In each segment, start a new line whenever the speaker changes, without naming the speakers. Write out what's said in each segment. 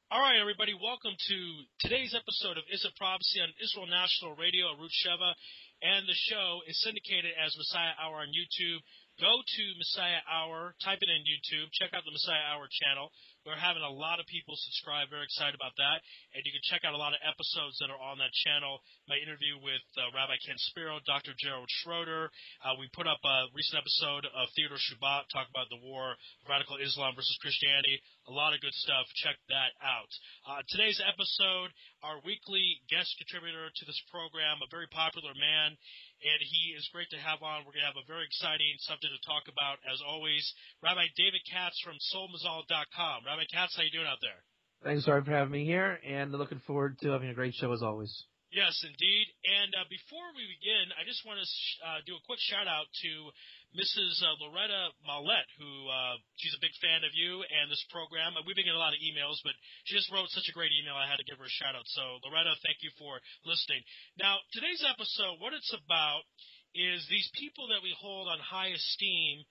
All right, everybody, welcome to today's episode of Is It Prophecy on Israel National Radio, Arut Sheva, and the show is syndicated as Messiah Hour on YouTube. Go to Messiah Hour, type it in YouTube, check out the Messiah Hour channel. We're having a lot of people subscribe, very excited about that, and you can check out a lot of episodes that are on that channel. My interview with Rabbi Ken Spiro, Dr. Gerald Schroeder. We put up a recent episode of Theodore Shubat, talk about the war of radical Islam versus Christianity. A lot of good stuff. Check that out. Today's episode, our weekly guest contributor to this program, a very popular man, and he is great to have on. We're going to have a very exciting subject to talk about, as always. Rabbi David Katz from soulmazal.com. Rabbi Katz, how you doing out there?
Thanks, Ari, for having me here, and looking forward to having a great show as always.
Yes, indeed. And before we begin, I just want to do a quick shout-out to Mrs. Loretta Mollett, who she's a big fan of you and this program. We've been getting a lot of emails, but she just wrote such a great email, I had to give her a shout-out. So, Loretta, thank you for listening. Now, today's episode, what it's about is these people that we hold on high esteem,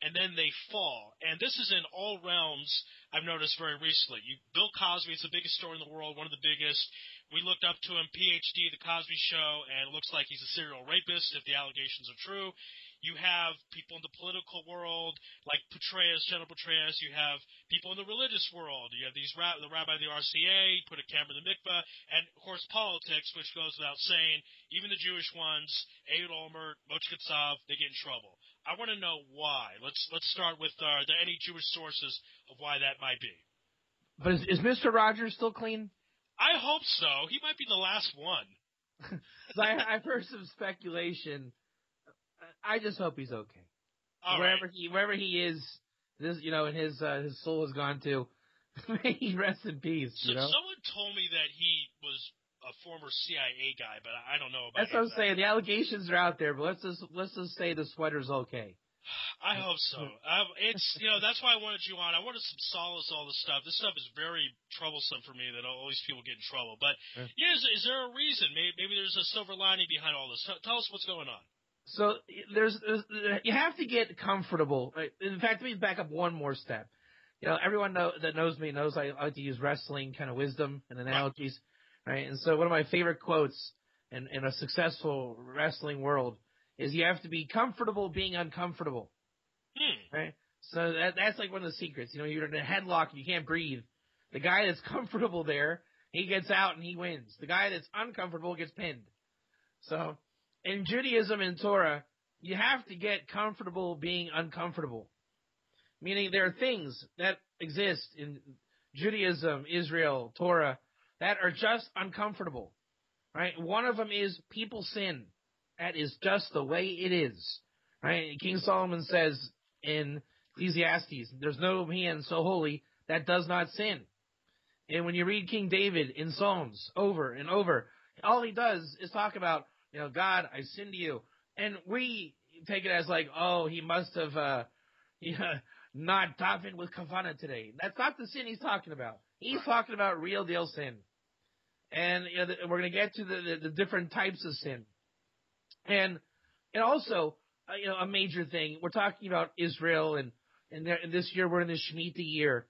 and then they fall. And this is in all realms, I've noticed very recently. Bill Cosby is the biggest story in the world, one of the biggest. We looked up to him, PhD, The Cosby Show, and it looks like he's a serial rapist if the allegations are true. You have people in the political world like Petraeus, General Petraeus. You have people in the religious world. You have the rabbi of the RCA, put a camera in the mikveh, and, of course, politics, which goes without saying. Even the Jewish ones, Ehud Olmert, Moshe Katsav, they get in trouble. I want to know why. Let's start with are there any Jewish sources of why that might be?
But is Mr. Rogers still clean?
I hope so. He might be the last one.
I've heard some speculation. I just hope he's okay. Wherever he is, and his soul has gone to, may he rest in peace.
So someone told me that he was a former CIA guy, but I don't know about.
That's what I'm saying. The allegations are out there, but let's just say the sweater's okay.
I hope so. It's that's why I wanted you on. I wanted some solace, all this stuff. This stuff is very troublesome for me that all these people get in trouble. But is there a reason? Maybe there's a silver lining behind all this. Tell us what's going on.
So you have to get comfortable. Right? In fact, let me back up one more step. Everyone that knows me knows I like to use wrestling kind of wisdom and analogies, right? And so one of my favorite quotes in a successful wrestling world is you have to be comfortable being uncomfortable, right? So that's like one of the secrets. You're in a headlock and you can't breathe. The guy that's comfortable there, he gets out and he wins. The guy that's uncomfortable gets pinned. So in Judaism and Torah, you have to get comfortable being uncomfortable. Meaning there are things that exist in Judaism, Israel, Torah, that are just uncomfortable, right? One of them is people sin. That is just the way it is, right? King Solomon says in Ecclesiastes, there's no man so holy that does not sin. And when you read King David in Psalms over and over, all he does is talk about, God, I sinned to you. And we take it as like, oh, he must have not davened with kavana today. That's not the sin he's talking about. He's talking about real deal sin. And we're going to get to the different types of sin. And also, a major thing, we're talking about Israel, and this year we're in the Shemitah year.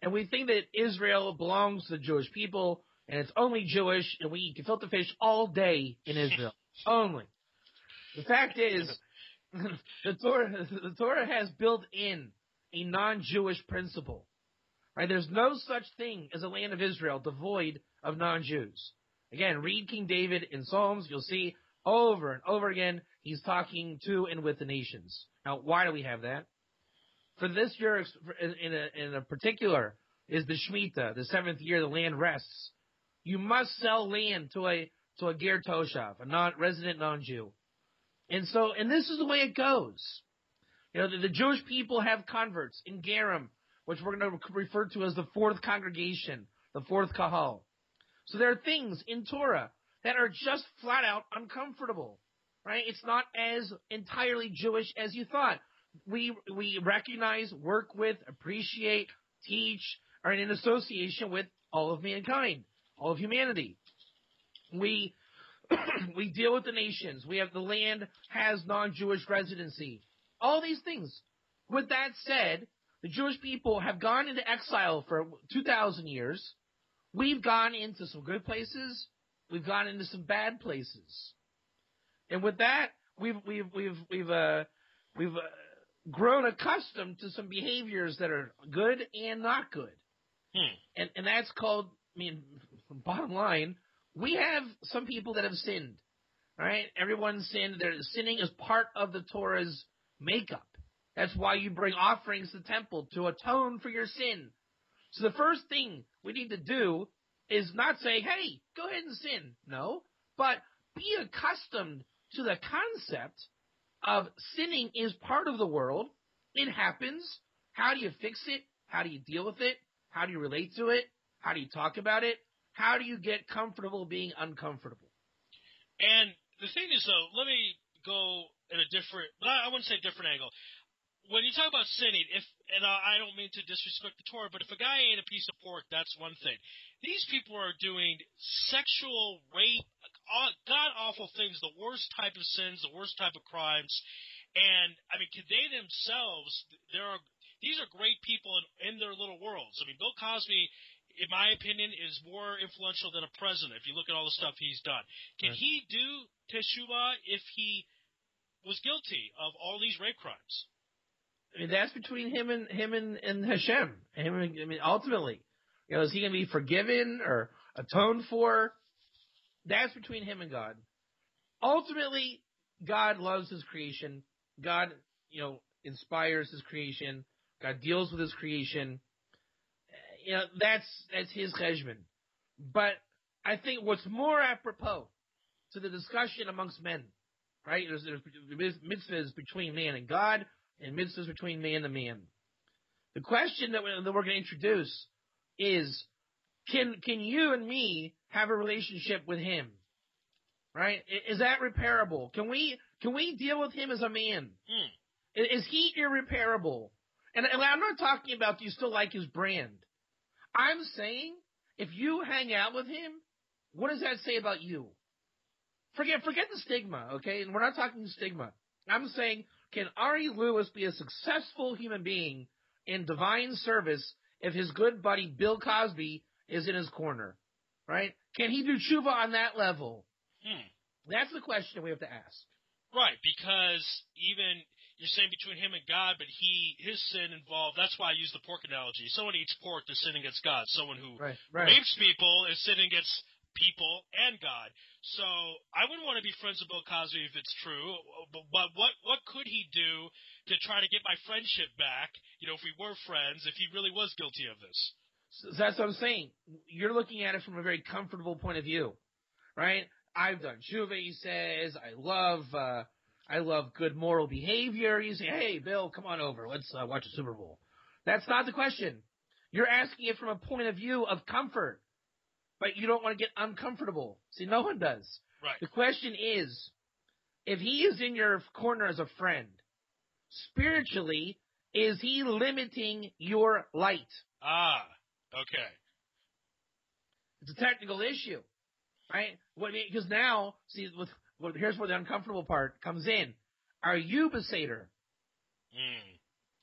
And we think that Israel belongs to the Jewish people, and it's only Jewish, and we eat gefilte fish all day in Israel. Only. The fact is, the Torah has built in a non-Jewish principle. Right? There's no such thing as a land of Israel devoid of non-Jews. Again, read King David in Psalms, you'll see over and over again, he's talking to and with the nations. Now, why do we have that? For this year, in a particular, is the Shemitah, the 7th year, the land rests. You must sell land to a ger toshav, a non-resident non-Jew. And this is the way it goes. The Jewish people have converts in Gerim, which we're going to refer to as the fourth congregation, the fourth kahal. So there are things in Torah that are just flat out uncomfortable, right? It's not as entirely Jewish as you thought. We recognize, work with, appreciate, teach, are in association with all of mankind, all of humanity. We deal with the nations. We have the land has non-Jewish residency. All these things. With that said, the Jewish people have gone into exile for 2,000 years, We've gone into some good places. We've gone into some bad places. And with that, we've grown accustomed to some behaviors that are good and not good. And that's called, bottom line, we have some people that have sinned, right? Everyone's sinned. Sinning is part of the Torah's makeup. That's why you bring offerings to the temple, to atone for your sin. So the first thing we need to do is not say, hey, go ahead and sin. No, but be accustomed to the concept of sinning is part of the world. It happens. How do you fix it? How do you deal with it? How do you relate to it? How do you talk about it? How do you get comfortable being uncomfortable?
And the thing is, though, let me go in a different, I wouldn't say different angle. When you talk about sinning, and I don't mean to disrespect the Torah, but if a guy ate a piece of pork, that's one thing. These people are doing sexual rape, god-awful things, the worst type of sins, the worst type of crimes. And, they themselves, these are great people in their little worlds. Bill Cosby, in my opinion, is more influential than a president if you look at all the stuff he's done. Can he do teshuvah if he was guilty of all these rape crimes?
That's between him and Hashem. Ultimately, is he going to be forgiven or atoned for? That's between him and God. Ultimately, God loves His creation. God, inspires His creation. God deals with His creation. That's His cheshbon. But I think what's more apropos to the discussion amongst men, right? There's mitzvahs between man and God, and mitzvahs between man to man. The question that we're going to introduce is, can you and me have a relationship with Him? Right? Is that repairable? Can we deal with Him as a man? Is He irreparable? And I'm not talking about, do you still like His brand? I'm saying, if you hang out with Him, what does that say about you? Forget the stigma, okay? And we're not talking stigma. I'm saying, can Ari Louis be a successful human being in divine service if his good buddy Bill Cosby is in his corner? Right? Can he do tshuva on that level? That's the question we have to ask.
Right, because even you're saying between him and God, but his sin involved. That's why I use the pork analogy. Someone eats pork, they're sinning against God. Someone who rapes people is sinning against people and God. So I wouldn't want to be friends with Bill Cosby if it's true. But what could he do to try to get my friendship back? If we were friends, if he really was guilty of this.
So that's what I'm saying. You're looking at it from a very comfortable point of view, right? I've done tshuva, he says. I love good moral behavior. You say, hey, Bill, come on over. Let's watch the Super Bowl. That's not the question. You're asking it from a point of view of comfort, but you don't want to get uncomfortable. See, no one does.
Right.
The question is, if he is in your corner as a friend, spiritually, is he limiting your light?
Okay.
It's a technical issue. Right? Because now, see, here's where the uncomfortable part comes in. Are you Beseder?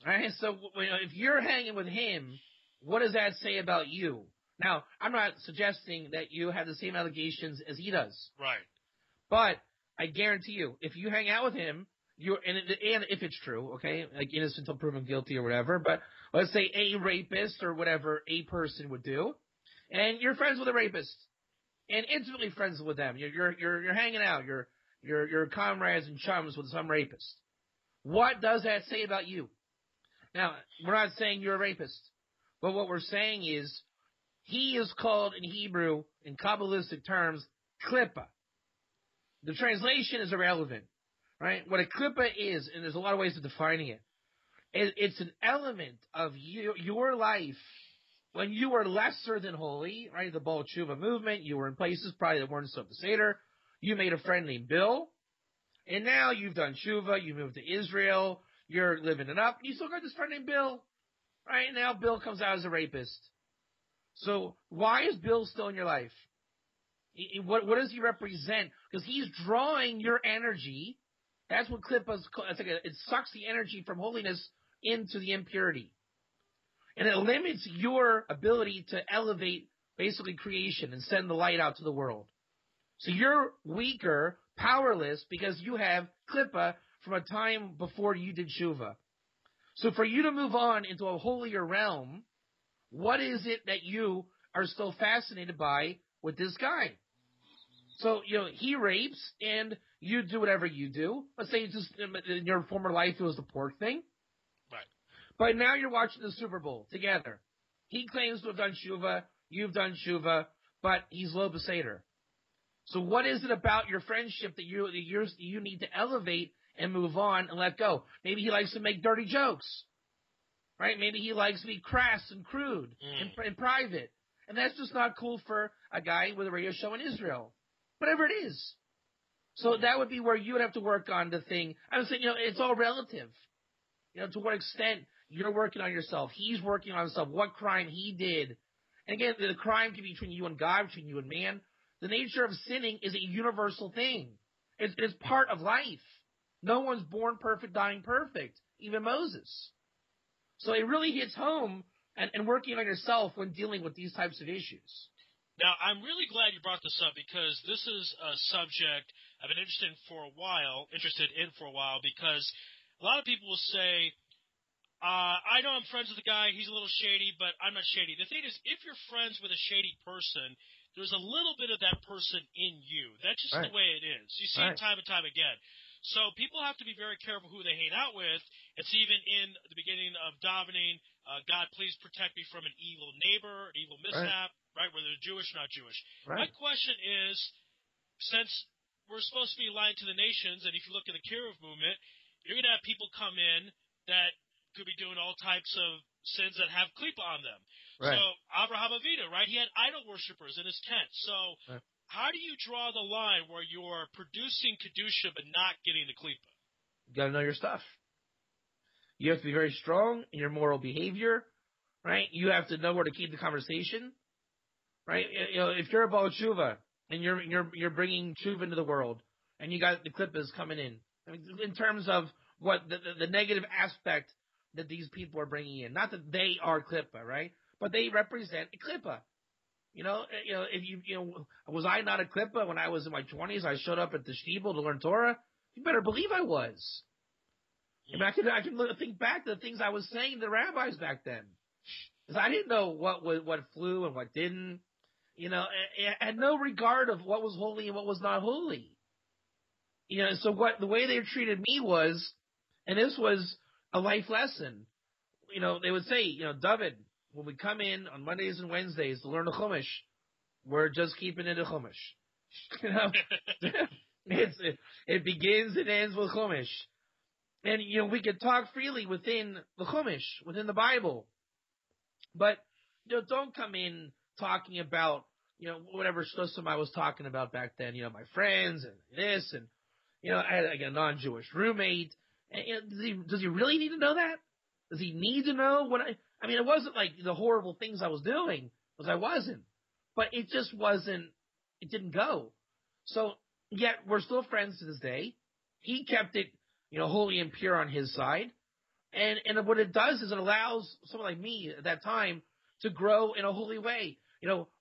Right? So, if you're hanging with him, what does that say about you? Now, I'm not suggesting that you have the same allegations as he does.
Right.
But I guarantee you, if you hang out with him, and if it's true, okay, like innocent until proven guilty or whatever, but let's say a rapist or whatever a person would do, and you're friends with a rapist. And intimately friends with them. You're hanging out. You're comrades and chums with some rapist. What does that say about you? Now, we're not saying you're a rapist, but what we're saying is he is called in Hebrew, in Kabbalistic terms, klippa. The translation is irrelevant, right? What a klippa is, and there's a lot of ways of defining it, it's an element of your life. When you were lesser than holy, right, the Baal Tshuva movement, you were in places probably that weren't so Beseder. You made a friend named Bill, and now you've done Tshuva, you moved to Israel, you're living it up, and you still got this friend named Bill. Right now, Bill comes out as a rapist. So why is Bill still in your life? What does he represent? Because he's drawing your energy. That's what klippa's called. It sucks the energy from holiness into the impurity. And it limits your ability to elevate basically creation, and send the light out to the world. So you're weaker, powerless, because you have klippa from a time before you did tshuva. So for you to move on into a holier realm, what is it that you are still fascinated by with this guy? So, he rapes, and you do whatever you do. Let's say in your former life it was the pork thing.
Right.
But now you're watching the Super Bowl together. He claims to have done tshuva, you've done tshuva, but he's lo beseder. So what is it about your friendship that you need to elevate and move on and let go? Maybe he likes to make dirty jokes, right? Maybe he likes to be crass and crude in private. And that's just not cool for a guy with a radio show in Israel. Whatever it is. So that would be where you would have to work on the thing. I was saying, it's all relative. To what extent you're working on yourself. He's working on himself. What crime he did. And again, the crime can be between you and God, between you and man. The nature of sinning is a universal thing. It's part of life. No one's born perfect, dying perfect. Even Moses. So it really hits home and working on yourself when dealing with these types of issues.
Now, I'm really glad you brought this up because this is a subject I've been interested in for a while because a lot of people will say, I know I'm friends with the guy, he's a little shady, but I'm not shady. The thing is, if you're friends with a shady person, there's a little bit of that person in you. That's just the way it is. You see it time and time again. So people have to be very careful who they hang out with. It's even in the beginning of davening, God, please protect me from an evil neighbor, an evil mishap, right, whether they're Jewish or not Jewish. My question is, since we're supposed to be lying to the nations, and if you look at the Kiruv movement, you're going to have people come in that could be doing all types of sins that have klipa on them. So Avraham Avinu, right, he had idol worshippers in his tent. So how do you draw the line where you're producing kedusha but not getting the klipa?
You got to know your stuff. You have to be very strong in your moral behavior, right? You have to know where to keep the conversation, right? If you're a Baal Tshuva and you're bringing tshuva into the world, and you got the klippas coming in, I mean, in terms of what the negative aspect that these people are bringing in, not that they are klippa, right? But they represent a klippa. If was I not a klippa when I was in my 20s? I showed up at the shtibel to learn Torah. You better believe I was. I mean, I can think back to the things I was saying to the rabbis back then, because I didn't know what flew and what didn't. I had no regard of what was holy and what was not holy. So the way they treated me was, and this was a life lesson. They would say, David, when we come in on Mondays and Wednesdays to learn the Chumash, we're just keeping it a Chumash. It begins and ends with Chumash. And, we could talk freely within the Chumash, within the Bible. But, don't come in talking about, whatever shlosim I was talking about back then, my friends and this and, I had a non-Jewish roommate. And, does he really need to know that? Does he need to know what I mean, it wasn't like the horrible things I was doing, because I wasn't. But it just wasn't, it didn't go. So, yet we're still friends to this day. He kept it, holy and pure on his side. And what it does is it allows someone like me at that time to grow in a holy way.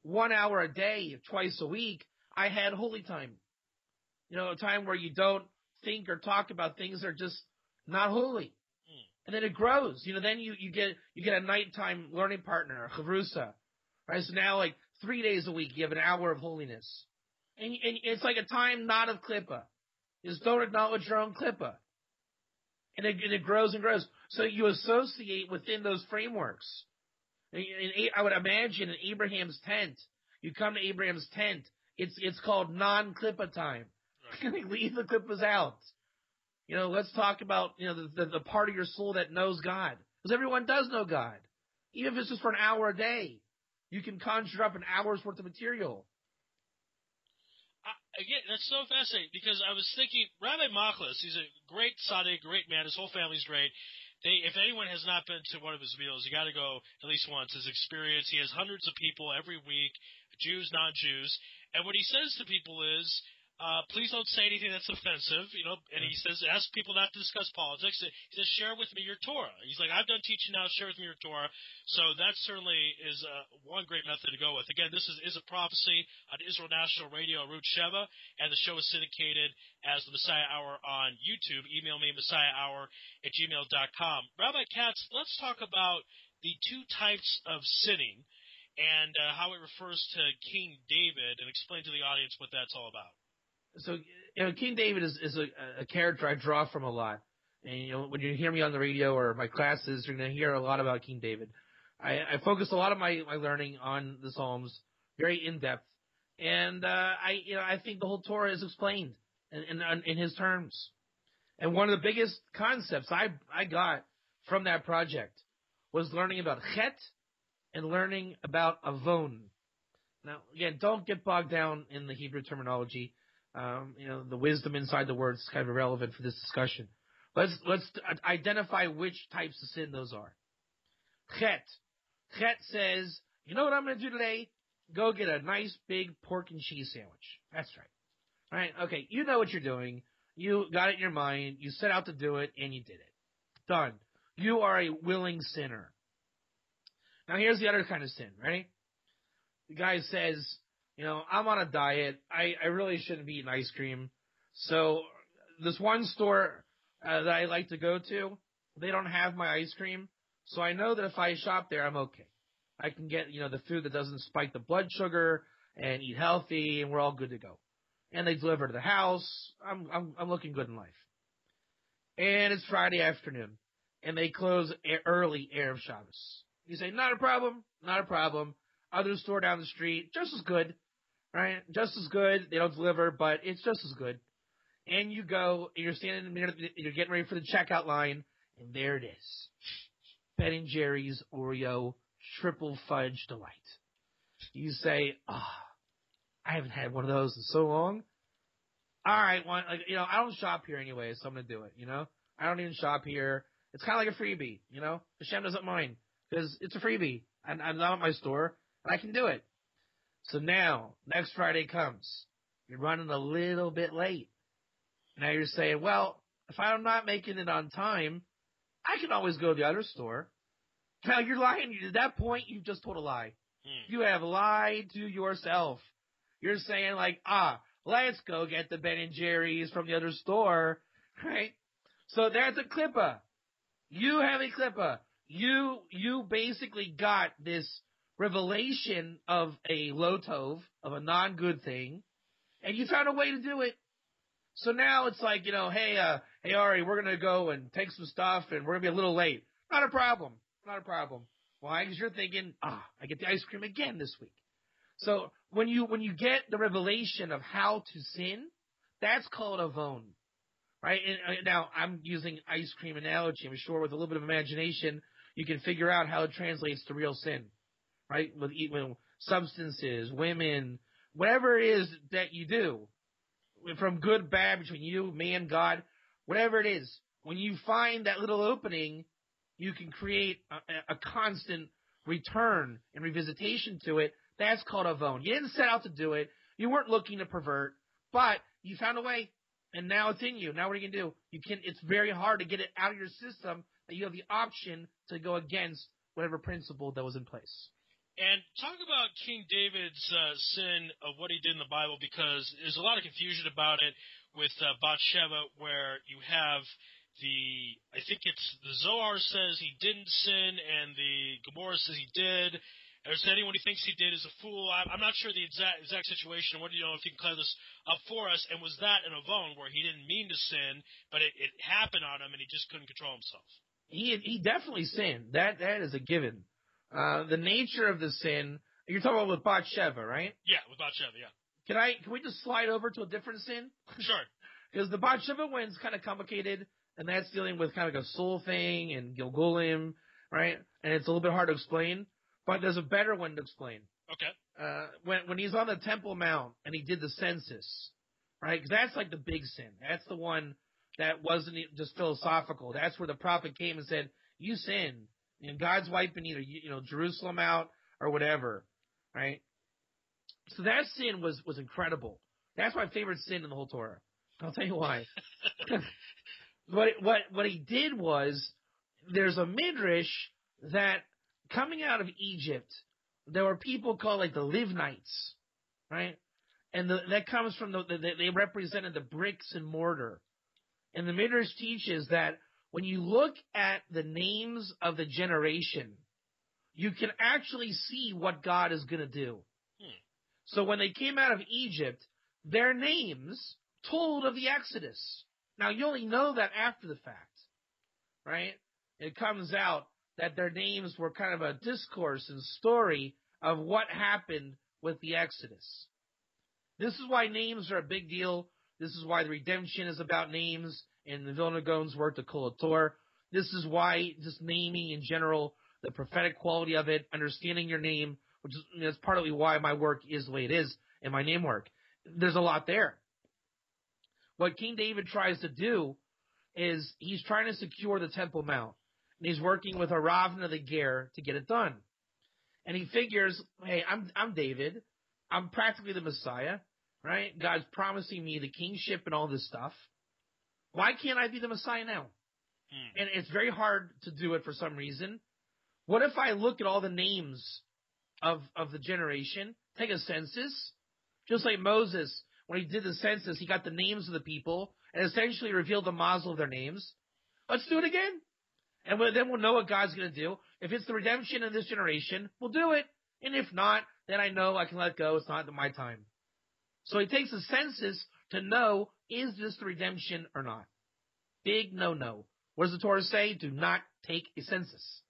1 hour a day, twice a week, I had holy time. A time where you don't think or talk about things that are just not holy. And then it grows. Then you get a nighttime learning partner, a chavrusa. Right? So now, like 3 days a week, you have an hour of holiness. And it's like a time not of klippa. You just don't acknowledge your own klippa. And it grows and grows. So you associate within those frameworks. I would imagine in Abraham's tent, you come to Abraham's tent, it's called non-klippa time. Leave the klippas out. Let's talk about, the part of your soul that knows God. Because everyone does know God. Even if it's just for an hour a day. You can conjure up an hour's worth of material.
Again, that's so fascinating, because I was thinking, Rabbi Machlis, he's a great tzaddik, great man, his whole family's great. If anyone has not been to one of his meals, you got to go at least once. His experience, he has hundreds of people every week, Jews, non-Jews. And what he says to people is, please don't say anything that's offensive, and he says, ask people not to discuss politics. He says, share with me your Torah. He's like, I've done teaching now, share with me your Torah. So that certainly is one great method to go with. Again, this is a prophecy on Israel National Radio, Root Sheva, and the show is syndicated as the Messiah Hour on YouTube. Email me, messiahhour@gmail.com. Rabbi Katz, let's talk about the two types of sinning and how it refers to King David, and explain to the audience what that's all about.
So, King David is a character I draw from a lot. And, when you hear me on the radio or my classes, you're going to hear a lot about King David. I focus a lot of my learning on the Psalms, very in-depth. And, I think the whole Torah is explained in his terms. And one of the biggest concepts I got from that project was learning about Chet and learning about Avon. Now, again, don't get bogged down in the Hebrew terminology. The wisdom inside the words is kind of irrelevant for this discussion. Let's identify which types of sin those are. Chet. Chet says, you know what I'm going to do today? Go get a nice big pork and cheese sandwich. That's right. All right. Okay. You know what you're doing. You got it in your mind. You set out to do it, and you did it. Done. You are a willing sinner. Now, here's the other kind of sin, right? The guy says, I'm on a diet. I really shouldn't be eating ice cream. So this one store that I like to go to, they don't have my ice cream. So I know that if I shop there, I'm okay. I can get, the food that doesn't spike the blood sugar and eat healthy, and we're all good to go. And they deliver to the house. I'm looking good in life. And it's Friday afternoon, and they close early Erev Shabbos. You say, not a problem, not a problem. Other store down the street, just as good, right? Just as good. They don't deliver, but it's just as good. And you go, and you're standing in the middle, you're getting ready for the checkout line, and there it is. Ben & Jerry's Oreo Triple Fudge Delight. You say, I haven't had one of those in so long. All right, I don't shop here anyway, so I'm going to do it, I don't even shop here. It's kind of like a freebie, Hashem doesn't mind, because it's a freebie. I'm not at my store, and I can do it. So now, next Friday comes. You're running a little bit late. Now you're saying, well, if I'm not making it on time, I can always go to the other store. Now you're lying. At that point, you just told a lie. You have lied to yourself. You're saying let's go get the Ben & Jerry's from the other store, right? So there's a klippa. You have a klippa. You basically got this revelation of a lo tov, of a non-good thing, and you found a way to do it. So now it's like, hey Ari, we're going to go and take some stuff, and we're going to be a little late. Not a problem. Not a problem. Why? Because you're thinking, I get the ice cream again this week. So when you get the revelation of how to sin, that's called avon, right? And now I'm using ice cream analogy. I'm sure with a little bit of imagination, you can figure out how it translates to real sin, right? With substances, women, whatever it is that you do, from good, bad, between you, me, and God, whatever it is, when you find that little opening, you can create a constant return and revisitation to it. That's called avon. You didn't set out to do it. You weren't looking to pervert, but you found a way, and now it's in you. Now what are you going to do? It's very hard to get it out of your system that you have the option to go against whatever principle that was in place.
And talk about King David's sin of what he did in the Bible, because there's a lot of confusion about it with Bathsheba, where you have I think it's the Zohar says he didn't sin, and the Gemara says he did. There's anyone who thinks he did is a fool. I'm not sure the exact situation. What do you know if you can clear this up for us? And was that an avon where he didn't mean to sin, but it happened on him and he just couldn't control himself?
He definitely sinned. That is a given. The nature of the sin, you're talking about with Bathsheba, right?
Yeah, with Bathsheba, yeah.
Can we just slide over to a different sin?
Sure.
Because the Bathsheba one's kind of complicated, and that's dealing with kind of like a soul thing and Gilgulim, right? And it's a little bit hard to explain, but there's a better one to explain.
Okay.
When he's on the Temple Mount and he did the census, right? Because that's like the big sin. That's the one that wasn't just philosophical. That's where the prophet came and said, you sinned. God's wiping either Jerusalem out or whatever, right? So that sin was incredible. That's my favorite sin in the whole Torah. I'll tell you why. What he did was, there's a midrash that coming out of Egypt, there were people called like the Livnites, right? And that comes from they represented the bricks and mortar. And the midrash teaches that when you look at the names of the generation, you can actually see what God is going to do. So when they came out of Egypt, their names told of the Exodus. Now, you only know that after the fact, right? It comes out that their names were kind of a discourse and story of what happened with the Exodus. This is why names are a big deal. This is why the redemption is about names in the Vilna Gaon's work, the Kol HaTorah. This is why just naming in general, the prophetic quality of it, understanding your name, which is that's partly why my work is the way it is and my name work. There's a lot there. What King David tries to do is he's trying to secure the Temple Mount. And he's working with Aravna the Ger to get it done. And he figures, hey, I'm David. I'm practically the Messiah, right? God's promising me the kingship and all this stuff. Why can't I be the Messiah now? And it's very hard to do it for some reason. What if I look at all the names of the generation, take a census, just like Moses, when he did the census, he got the names of the people and essentially revealed the mazel of their names. Let's do it again. And then we'll know what God's going to do. If it's the redemption in this generation, we'll do it. And if not, then I know I can let go. It's not my time. So he takes a census to know, is this the redemption or not? Big no-no. What does the Torah say? Do not take a census.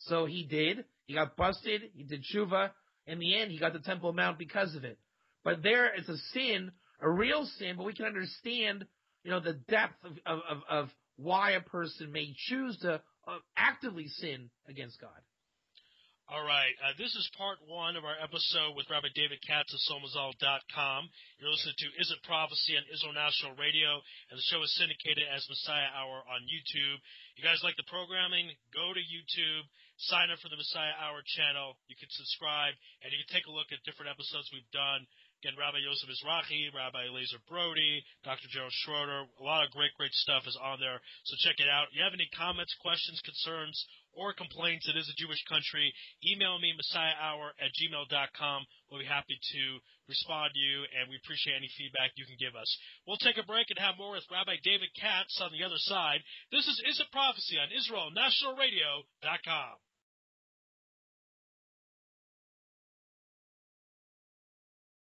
So he did. He got busted. He did tshuva. In the end, he got the Temple Mount because of it. But there it's a sin, a real sin, but we can understand, the depth of why a person may choose to actively sin against God.
All right. This is part one of our episode with Rabbi David Katz of Somazal.com. You're listening to Is It Prophecy on Israel National Radio, and the show is syndicated as Messiah Hour on YouTube. You guys like the programming? Go to YouTube, sign up for the Messiah Hour channel. You can subscribe, and you can take a look at different episodes we've done. Again, Rabbi Yosef Mizrahi, Rabbi Eliezer Brody, Dr. Gerald Schroeder. A lot of great stuff is on there, so check it out. If you have any comments, questions, concerns, or complaints, it is a Jewish country, email me, messiahhour@gmail.com. We'll be happy to respond to you, and we appreciate any feedback you can give us. We'll take a break and have more with Rabbi David Katz on the other side. This is It Prophecy on IsraelNationalRadio.com.